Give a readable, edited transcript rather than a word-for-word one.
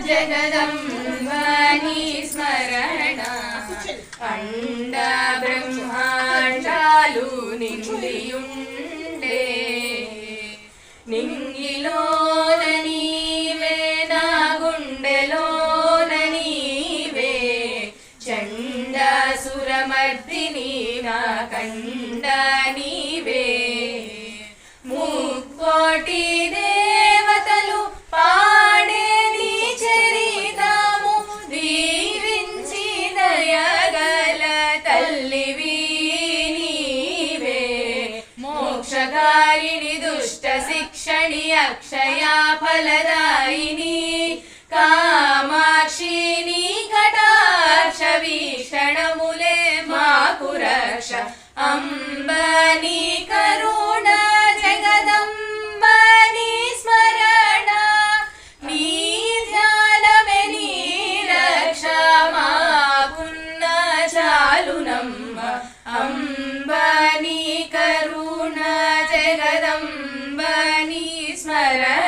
जगदम्बा नी स्मरण अंड ब्रह्मांडालु निंडियुंडे निंगिलोन नीवे ना गुंडेलोन नीवे चंडासुरमर्दिनी ना कंड नीवे मुक्कोटी देवतलु पाडे नी चरितमु दीविंची दयगल तल्लिवी नीवे मोक्षकारिणि दुष्ट शिक्षणि अक्षया फलदायिनी कामाक्षी नी कटाक्ष वीक्षणमुले माकु रक्ष अम्बा नी करुणा जगदम्बा नी स्मरण नी ध्यानमे नी रक्षा माकुन्न चालुनम्ब अम्बा नी करुणा जगदम्बा नी स्मरण।